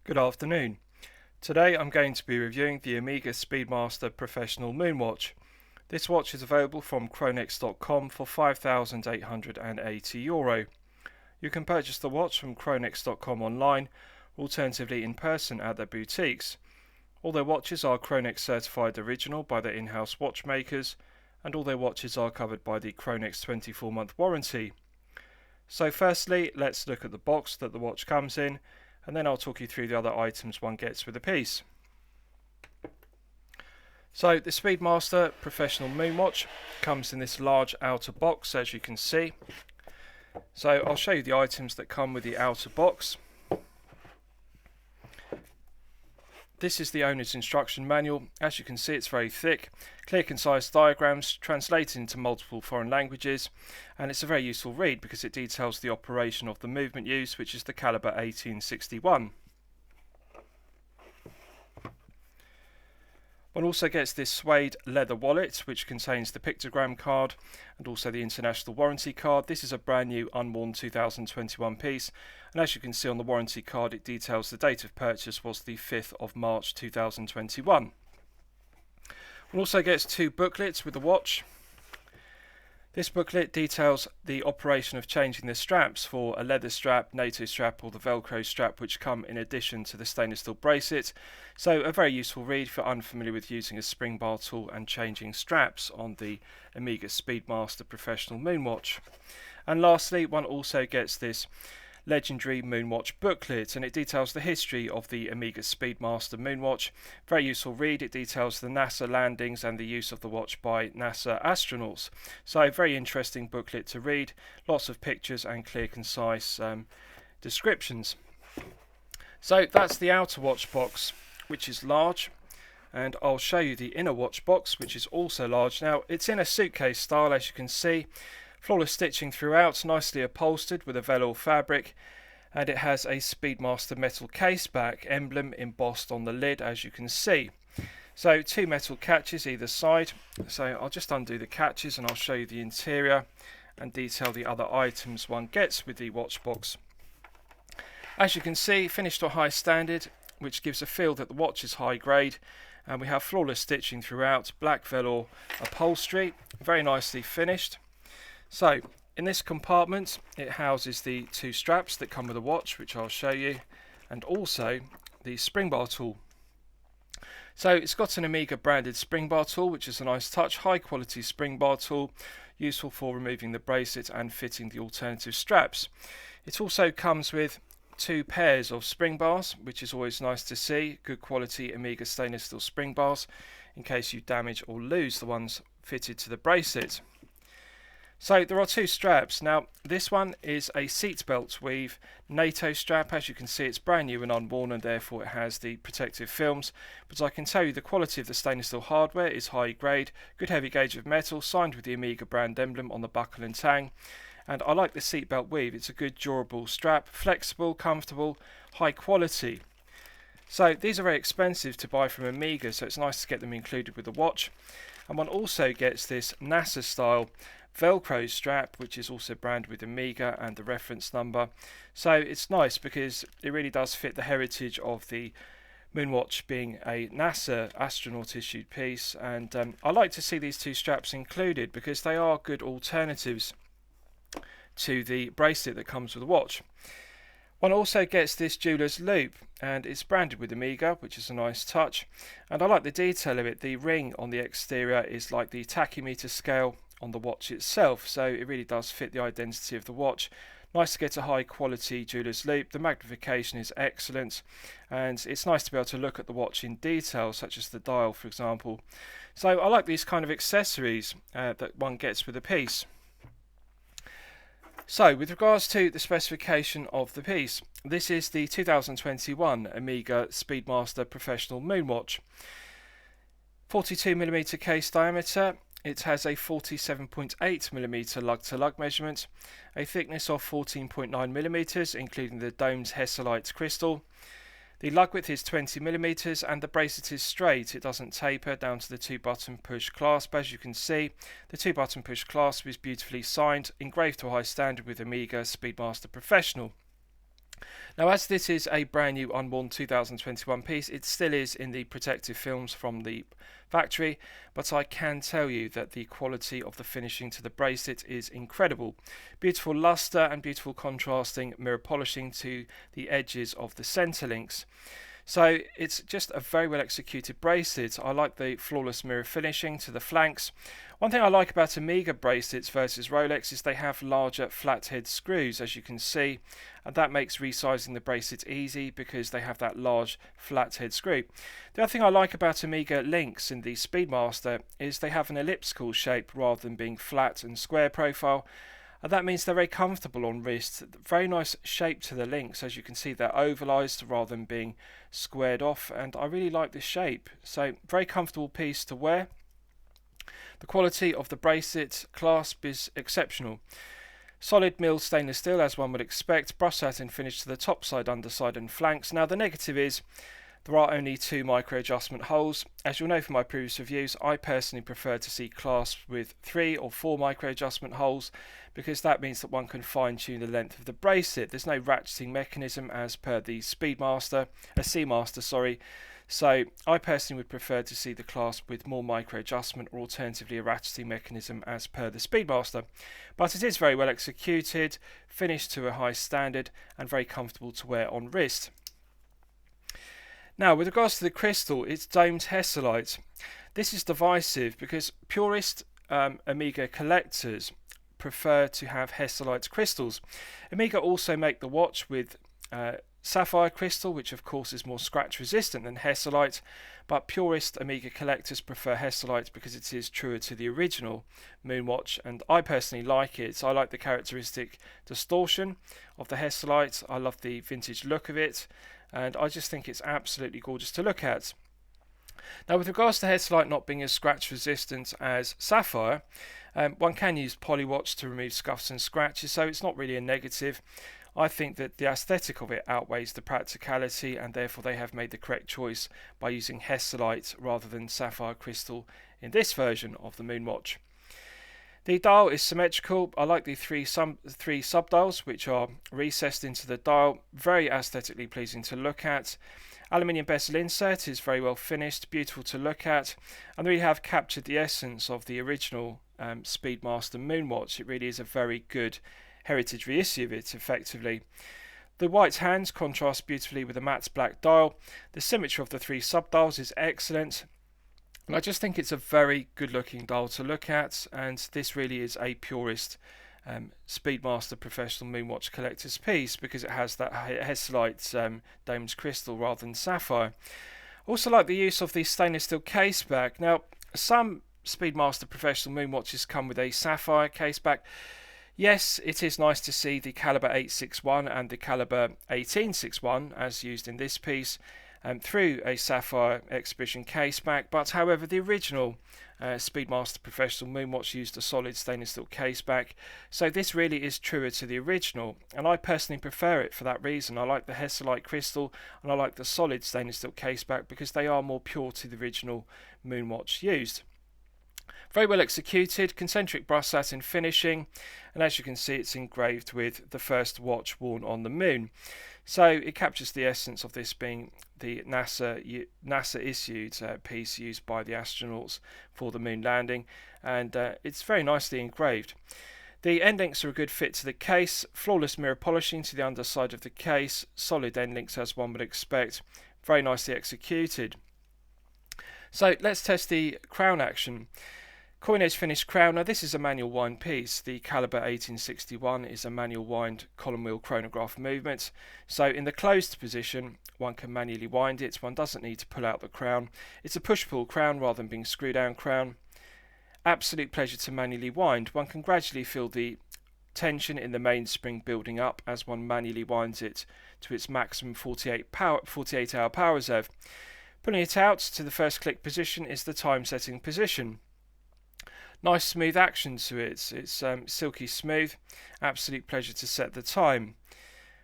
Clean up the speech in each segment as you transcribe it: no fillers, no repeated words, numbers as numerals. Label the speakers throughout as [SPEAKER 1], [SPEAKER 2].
[SPEAKER 1] Good afternoon. Today I'm going to be reviewing the Amiga Speedmaster Professional Moonwatch. This watch is available from Chronex.com for €5,880. You can purchase the watch from Chronex.com online, or alternatively in person at their boutiques. All their watches are Chronex certified original by their in-house watchmakers, and all their watches are covered by the Chronex 24-month warranty. So firstly, let's look at the box that the watch comes in, and then I'll talk you through the other items one gets with the piece. So the Speedmaster Professional Moonwatch comes in this large outer box, as you can see. So I'll show you the items that come with the outer box. This is the owner's instruction manual. As you can see, it's very thick, clear concise diagrams translated into multiple foreign languages, and it's a very useful read because it details the operation of the movement used, which is the caliber 1861. One also gets this suede leather wallet, which contains the pictogram card and also the international warranty card. This is a brand new unworn 2021 piece, and as you can see on the warranty card, it details the date of purchase was the 5th of March 2021. One also gets two booklets with the watch. This booklet details the operation of changing the straps for a leather strap, NATO strap or the Velcro strap, which come in addition to the stainless steel bracelet. So a very useful read if you're unfamiliar with using a spring bar tool and changing straps on the Amiga Speedmaster Professional Moonwatch. And lastly, one also gets this legendary Moonwatch booklet, and it details the history of the Amiga Speedmaster Moonwatch. Very useful read. It details the NASA landings and the use of the watch by NASA astronauts. So very interesting booklet to read. Lots of pictures and clear, concise descriptions. So that's the outer watch box, which is large, and I'll show you the inner watch box, which is also large. Now it's in a suitcase style, as you can see. Flawless stitching throughout, nicely upholstered with a velour fabric, and it has a Speedmaster metal case back emblem embossed on the lid, as you can see. So two metal catches either side. So I'll just undo the catches and I'll show you the interior and detail the other items one gets with the watch box. As you can see, finished to a high standard, which gives a feel that the watch is high grade, and we have flawless stitching throughout, black velour upholstery, very nicely finished. So in this compartment it houses the two straps that come with the watch, which I'll show you, and also the spring bar tool. So it's got an Amiga branded spring bar tool, which is a nice touch, high quality spring bar tool, useful for removing the bracelet and fitting the alternative straps. It also comes with two pairs of spring bars, which is always nice to see, good quality Amiga stainless steel spring bars in case you damage or lose the ones fitted to the bracelet. So there are two straps. Now this one is a seatbelt weave NATO strap. As you can see, it's brand new and unworn, and therefore it has the protective films, but I can tell you the quality of the stainless steel hardware is high grade, good heavy gauge of metal, signed with the Amiga brand emblem on the buckle and tang. And I like the seatbelt weave. It's a good durable strap, flexible, comfortable, high quality. So these are very expensive to buy from Amiga, so it's nice to get them included with the watch. And one also gets this NASA style Velcro strap, which is also branded with Amiga and the reference number. So it's nice because it really does fit the heritage of the Moonwatch being a NASA astronaut issued piece, and I like to see these two straps included because they are good alternatives to the bracelet that comes with the watch. One also gets this jeweler's loop, and it's branded with Amiga, which is a nice touch, and I like the detail of it. The ring on the exterior is like the tachymeter scale on the watch itself, so it really does fit the identity of the watch. Nice to get a high quality jeweler's loop. The magnification is excellent, and it's nice to be able to look at the watch in detail, such as the dial, for example. So I like these kind of accessories that one gets with a piece. So with regards to the specification of the piece, this is the 2021 Amiga Speedmaster Professional Moonwatch. 42mm case diameter. It has a 47.8mm lug-to-lug measurement, a thickness of 14.9mm, including the domed Hesselite crystal. The lug width is 20mm, and the bracelet is straight. It doesn't taper down to the 2-button push clasp. As you can see, the 2-button push clasp is beautifully signed, engraved to a high standard with Amiga Speedmaster Professional. Now, as this is a brand new unworn 2021 piece, it still is in the protective films from the factory, but I can tell you that the quality of the finishing to the bracelet is incredible. Beautiful luster and beautiful contrasting mirror polishing to the edges of the center links. So it's just a very well executed bracelet. I like the flawless mirror finishing to the flanks. One thing I like about Omega bracelets versus Rolex is they have larger flathead screws, as you can see, and that makes resizing the bracelet easy because they have that large flathead screw. The other thing I like about Omega links in the Speedmaster is they have an elliptical shape rather than being flat and square profile. And that means they're very comfortable on wrist. Very nice shape to the links. As you can see, they're ovalized rather than being squared off, and I really like this shape. So very comfortable piece to wear. The quality of the bracelet clasp is exceptional. Solid milled stainless steel, as one would expect. Brushed satin finish to the top side, underside and flanks. Now the negative is there are only 2 micro adjustment holes. As you'll know from my previous reviews, I personally prefer to see clasps with 3 or 4 micro adjustment holes, because that means that one can fine tune the length of the bracelet. There's no ratcheting mechanism as per the Seamaster, sorry. So I personally would prefer to see the clasp with more micro adjustment, or alternatively a ratcheting mechanism as per the Speedmaster. But it is very well executed, finished to a high standard and very comfortable to wear on wrist. Now, with regards to the crystal, it's domed Hesalite. This is divisive because purist Omega collectors prefer to have Hesalite crystals. Omega also make the watch with sapphire crystal, which of course is more scratch resistant than Hesalite, but purist Omega collectors prefer Hesalite because it is truer to the original Moonwatch, and I personally like it. I like the characteristic distortion of the Hesalite. I love the vintage look of it, and I just think it's absolutely gorgeous to look at. Now, with regards to Hesalite not being as scratch resistant as sapphire, one can use Polywatch to remove scuffs and scratches, so it's not really a negative. I think that the aesthetic of it outweighs the practicality, and therefore they have made the correct choice by using Hesalite rather than sapphire crystal in this version of the Moonwatch. The dial is symmetrical. I like the three sub-dials which are recessed into the dial. Very aesthetically pleasing to look at. Aluminium bezel insert is very well finished, beautiful to look at, and they have captured the essence of the original Speedmaster Moonwatch. It really is a very good heritage reissue of it, effectively. The white hands contrast beautifully with the matte black dial. The symmetry of the 3 sub-dials is excellent. And I just think it's a very good looking dial to look at, and this really is a purist Speedmaster Professional Moonwatch collector's piece because it has that Hesalite domed crystal rather than sapphire. Also like the use of the stainless steel case back. Now, some Speedmaster Professional Moonwatches come with a sapphire case back. Yes, it is nice to see the caliber 861 and the caliber 1861 as used in this piece through a sapphire exhibition case back, but however the original Speedmaster Professional Moonwatch used a solid stainless steel case back, so this really is truer to the original, and I personally prefer it for that reason. I like the Hesalite crystal and I like the solid stainless steel case back because they are more pure to the original Moonwatch used. Very well executed, concentric brush satin finishing, and as you can see it's engraved with the first watch worn on the moon. So it captures the essence of this being the NASA issued piece used by the astronauts for the moon landing, and it's very nicely engraved. The end links are a good fit to the case, flawless mirror polishing to the underside of the case, solid end links as one would expect, very nicely executed. So let's test the crown action. Coin edge finished crown. Now this is a manual wind piece. The caliber 1861 is a manual wind column wheel chronograph movement. So in the closed position one can manually wind it. One doesn't need to pull out the crown. It's a push-pull crown rather than being screw-down crown. Absolute pleasure to manually wind. One can gradually feel the tension in the mainspring building up as one manually winds it to its maximum 48-hour power reserve. Pulling it out to the first click position is the time setting position. Nice smooth action to it. It's silky smooth. Absolute pleasure to set the time.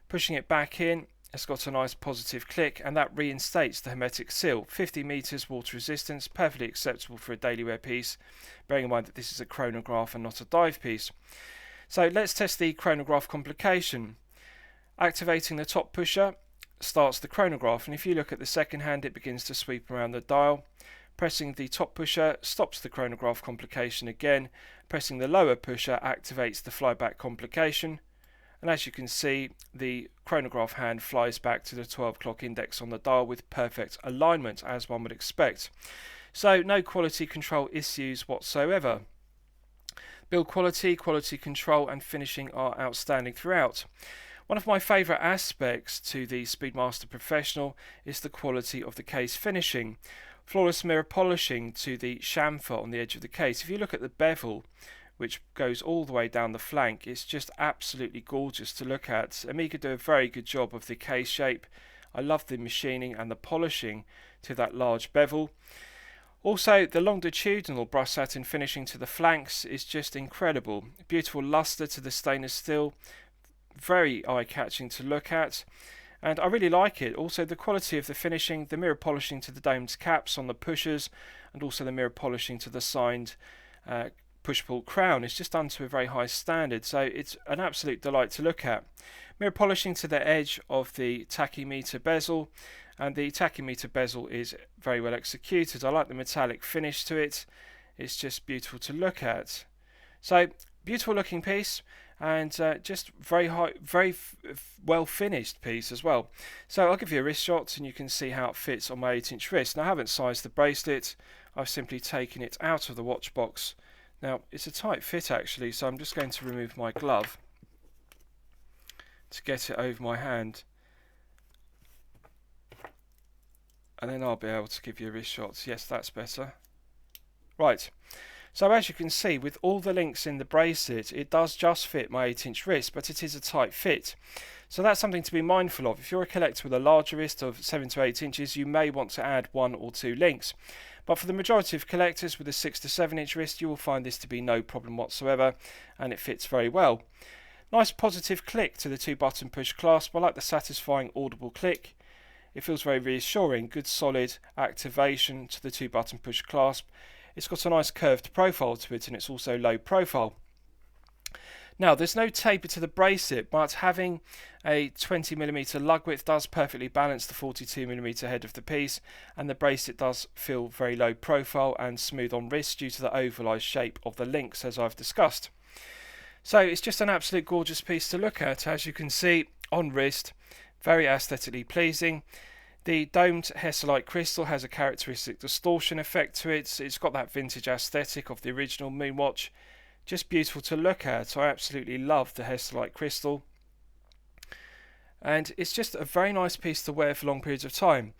[SPEAKER 1] Pushing it back in, it's got a nice positive click, and that reinstates the hermetic seal. 50 meters water resistance, perfectly acceptable for a daily wear piece, bearing in mind that this is a chronograph and not a dive piece. So let's test the chronograph complication. Activating the top pusher starts the chronograph, and if you look at the second hand, it begins to sweep around the dial. Pressing the top pusher stops the chronograph complication again. Pressing the lower pusher activates the flyback complication, and as you can see, the chronograph hand flies back to the 12 o'clock index on the dial with perfect alignment, as one would expect. So no quality control issues whatsoever. Build quality, quality control and finishing are outstanding throughout. One of my favourite aspects to the Speedmaster Professional is the quality of the case finishing. Flawless mirror polishing to the chamfer on the edge of the case. If you look at the bevel, which goes all the way down the flank, it's just absolutely gorgeous to look at. Amiga do a very good job of the case shape. I love the machining and the polishing to that large bevel. Also, the longitudinal brush satin finishing to the flanks is just incredible. Beautiful luster to the stainless steel, very eye-catching to look at, and I really like it. Also, the quality of the finishing, the mirror polishing to the domed caps on the pushers, and also the mirror polishing to the signed push-pull crown is just done to a very high standard, so it's an absolute delight to look at. Mirror polishing to the edge of the tachymeter bezel, and the tachymeter bezel is very well executed. I like the metallic finish to it. It's just beautiful to look at. So beautiful looking piece, and just very well finished piece as well. So I'll give you a wrist shot and you can see how it fits on my 8-inch wrist. Now I haven't sized the bracelet, I've simply taken it out of the watch box. Now it's a tight fit actually, so I'm just going to remove my glove to get it over my hand, and then I'll be able to give you a wrist shot. Yes, that's better. Right, so as you can see, with all the links in the bracelet, it does just fit my 8-inch wrist, but it is a tight fit. So that's something to be mindful of. If you're a collector with a larger wrist of 7 to 8 inches, you may want to add 1 or 2 links. But for the majority of collectors with a 6 to 7-inch wrist, you will find this to be no problem whatsoever, and it fits very well. Nice positive click to the 2-button push clasp. I like the satisfying audible click. It feels very reassuring. Good solid activation to the 2-button push clasp. It's got a nice curved profile to it, and it's also low profile. Now there's no taper to the bracelet, but having a 20mm lug width does perfectly balance the 42mm head of the piece, and the bracelet does feel very low profile and smooth on wrist due to the ovalized shape of the links, as I've discussed. So it's just an absolute gorgeous piece to look at. As you can see on wrist, very aesthetically pleasing. The domed Hesselite crystal has a characteristic distortion effect to it. It's got that vintage aesthetic of the original Moonwatch. Just beautiful to look at. I absolutely love the Hesselite crystal, and it's just a very nice piece to wear for long periods of time.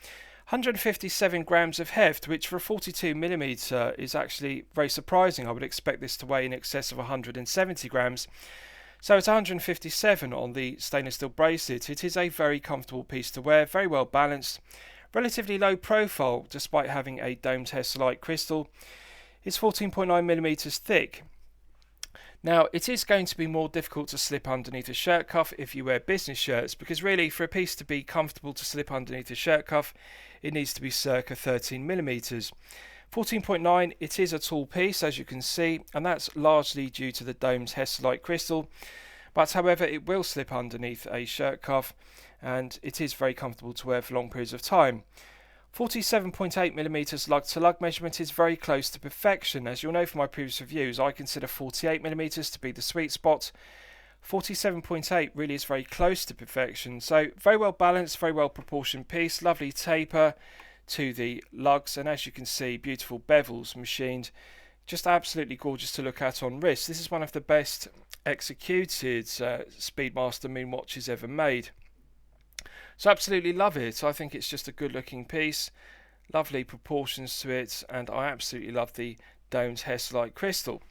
[SPEAKER 1] 157 grams of heft, which for a 42mm is actually very surprising. I would expect this to weigh in excess of 170 grams. So it's 157 on the stainless steel bracelet. It is a very comfortable piece to wear, very well balanced, relatively low profile despite having a domed Hesselite crystal. It's 14.9mm thick. Now it is going to be more difficult to slip underneath a shirt cuff if you wear business shirts, because really for a piece to be comfortable to slip underneath a shirt cuff, it needs to be circa 13mm. 14.9, it is a tall piece as you can see, and that's largely due to the domed Hesselite crystal, but however it will slip underneath a shirt cuff and it is very comfortable to wear for long periods of time. 47.8mm lug to lug measurement is very close to perfection. As you'll know from my previous reviews, I consider 48mm to be the sweet spot. 47.8 really is very close to perfection, so very well balanced, very well proportioned piece, lovely taper to the lugs, and as you can see, beautiful bevels machined, just absolutely gorgeous to look at on wrist. This is one of the best executed Speedmaster Moonwatches ever made. So absolutely love it. I think it's just a good looking piece, lovely proportions to it, and I absolutely love the domed Hesselite crystal.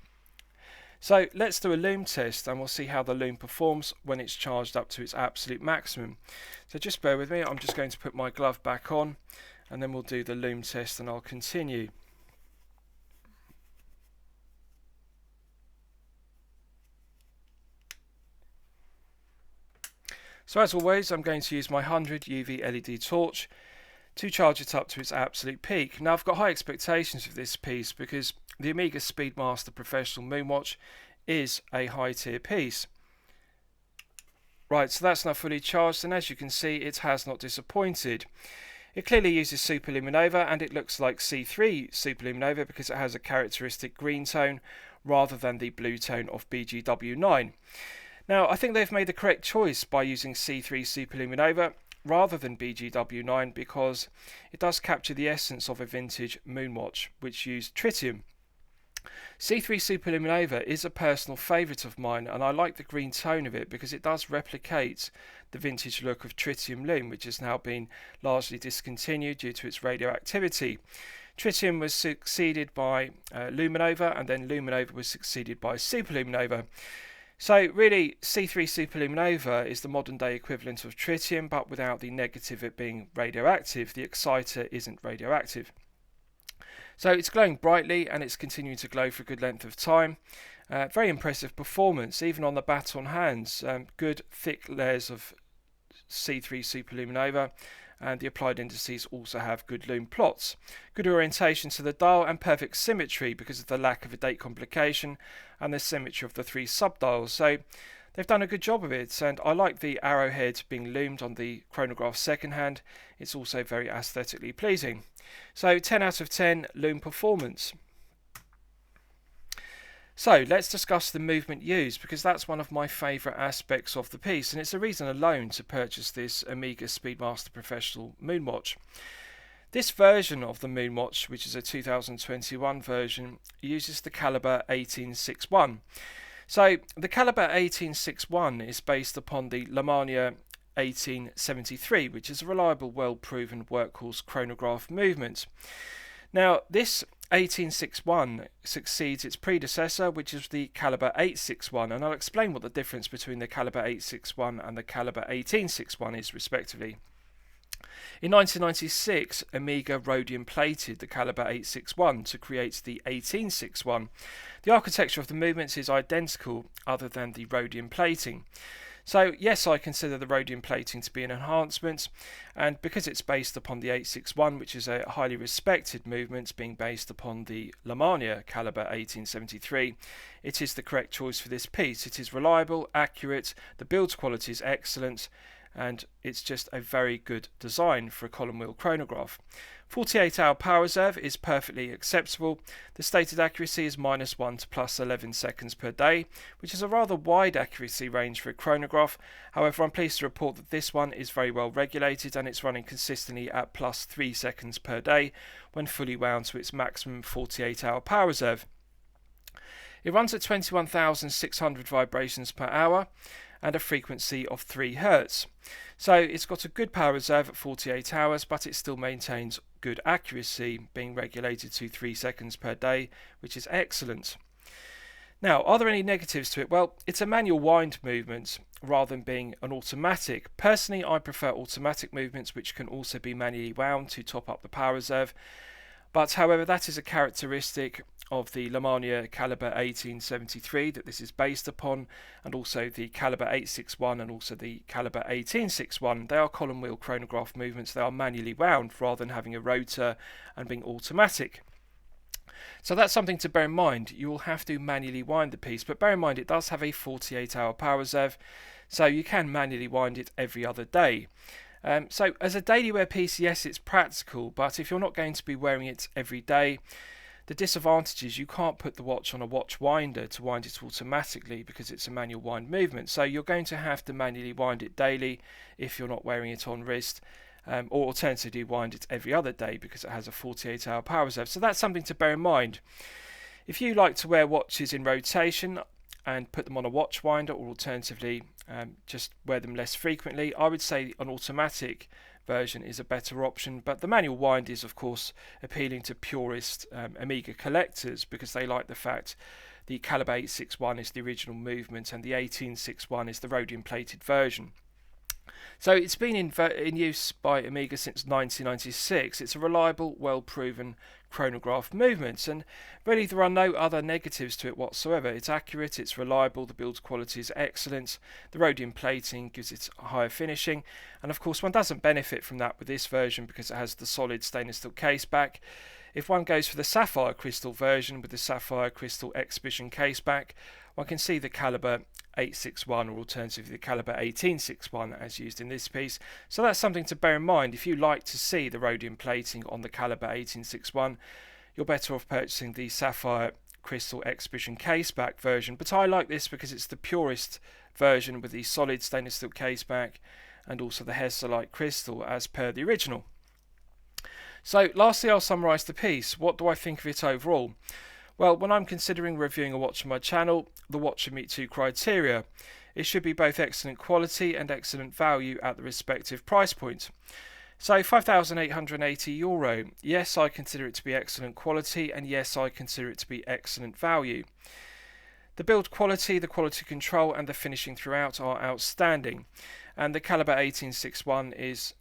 [SPEAKER 1] So let's do a loom test and we'll see how the loom performs when it's charged up to its absolute maximum. So just bear with me, I'm just going to put my glove back on and then we'll do the loom test and I'll continue. So as always, I'm going to use my 100 UV LED torch to charge it up to its absolute peak. Now I've got high expectations of this piece because the Amiga Speedmaster Professional Moonwatch is a high tier piece. Right, so that's now fully charged, and as you can see, it has not disappointed. It clearly uses superluminova, and it looks like C3 superluminova because it has a characteristic green tone rather than the blue tone of BGW9. Now, I think they've made the correct choice by using C3 superluminova rather than BGW9 because it does capture the essence of a vintage Moonwatch, which used tritium. C3 superluminova is a personal favourite of mine, and I like the green tone of it because it does replicate the vintage look of tritium lume, which has now been largely discontinued due to its radioactivity. Tritium was succeeded by luminova, and then luminova was succeeded by superluminova. So really, C3 superluminova is the modern day equivalent of tritium, but without the negative it being radioactive. The exciter isn't radioactive. So it's glowing brightly, and it's continuing to glow for a good length of time. Very impressive performance, even on the baton hands. Good thick layers of C3 superluminova, and the applied indices also have good lume plots. Good orientation to the dial and perfect symmetry because of the lack of a date complication and the symmetry of the three subdials. So they've done a good job of it, and I like the arrowhead being loomed on the chronograph second hand. It's also very aesthetically pleasing. So 10 out of 10 lume performance. So let's discuss the movement used, because that's one of my favourite aspects of the piece, and it's a reason alone to purchase this Omega Speedmaster Professional Moonwatch. This version of the Moonwatch, which is a 2021 version, uses the caliber 1861. So the caliber 1861 is based upon the Lamania 1873, which is a reliable, well-proven workhorse chronograph movement. Now, this 1861 succeeds its predecessor, which is the caliber 861, and I'll explain what the difference between the caliber 861 and the caliber 1861 is, respectively. In 1996, Omega rhodium plated the caliber 861 to create the 1861. The architecture of the movements is identical, other than the rhodium plating. So yes, I consider the rhodium plating to be an enhancement, and because it's based upon the 861, which is a highly respected movement being based upon the Lamania caliber 1873, it is the correct choice for this piece. It is reliable, accurate, the build quality is excellent, and it's just a very good design for a column wheel chronograph. 48-hour power reserve is perfectly acceptable. The stated accuracy is -1 to +11 seconds per day, which is a rather wide accuracy range for a chronograph. However, I'm pleased to report that this one is very well regulated, and it's running consistently at +3 seconds per day when fully wound to its maximum 48-hour power reserve. It runs at 21,600 vibrations per hour and a frequency of 3 Hz. So it's got a good power reserve at 48 hours, but it still maintains good accuracy, being regulated to 3 seconds per day, which is excellent. Now, are there any negatives to it? Well, it's a manual wind movement rather than being an automatic. Personally, I prefer automatic movements which can also be manually wound to top up the power reserve. But however, that is a characteristic of the Lamania caliber 1873 that this is based upon, and also the caliber 861 and also the caliber 1861. They are column wheel chronograph movements. They are manually wound rather than having a rotor and being automatic. So that's something to bear in mind. You will have to manually wind the piece, but bear in mind it does have a 48-hour power reserve, so you can manually wind it every other day. So as a daily wear piece, yes, it's practical, but if you're not going to be wearing it every day, the disadvantage is you can't put the watch on a watch winder to wind it automatically because it's a manual wind movement. So you're going to have to manually wind it daily if you're not wearing it on wrist, or alternatively wind it every other day because it has a 48-hour power reserve. So that's something to bear in mind. If you like to wear watches in rotation and put them on a watch winder, or alternatively just wear them less frequently, I would say an automatic version is a better option, but the manual wind is of course appealing to purist Omega collectors because they like the fact the caliber 861 is the original movement and the 1861 is the rhodium plated version. So it's been in use by Omega since 1996. It's a reliable, well-proven chronograph movement, and really there are no other negatives to it whatsoever. It's accurate, it's reliable, the build quality is excellent, the rhodium plating gives it a higher finishing, and of course one doesn't benefit from that with this version because it has the solid stainless steel case back. If one goes for the sapphire crystal version with the sapphire crystal exhibition caseback, one can see the caliber 861 or alternatively the caliber 1861 as used in this piece. So that's something to bear in mind. If you like to see the rhodium plating on the caliber 1861, you're better off purchasing the sapphire crystal exhibition caseback version, but I like this because it's the purest version with the solid stainless steel caseback and also the Hesselite crystal as per the original. So lastly, I'll summarise the piece. What do I think of it overall? Well, when I'm considering reviewing a watch on my channel, the watch should meet two criteria. It should be both excellent quality and excellent value at the respective price point. So €5,880, yes, I consider it to be excellent quality, and yes, I consider it to be excellent value. The build quality, the quality control and the finishing throughout are outstanding, and the caliber 1861 is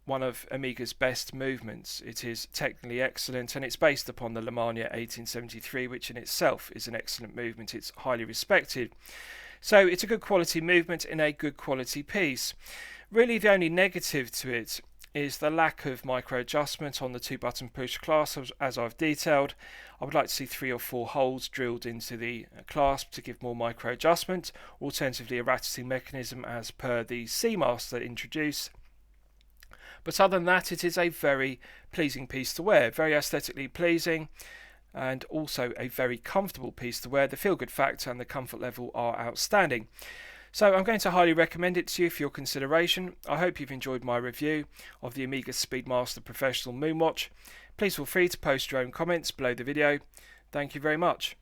[SPEAKER 1] one of Omega's best movements. It is technically excellent, and it's based upon the Lemania 1873, which in itself is an excellent movement. It's highly respected. So it's a good quality movement in a good quality piece. Really the only negative to it is the lack of micro adjustment on the 2-button push clasp, as I've detailed. I would like to see 3 or 4 holes drilled into the clasp to give more micro adjustment, alternatively a ratcheting mechanism as per the Speedmaster introduced. But other than that, it is a very pleasing piece to wear, very aesthetically pleasing, and also a very comfortable piece to wear. The feel good factor and the comfort level are outstanding. So I'm going to highly recommend it to you for your consideration. I hope you've enjoyed my review of the Omega Speedmaster Professional Moonwatch. Please feel free to post your own comments below the video. Thank you very much.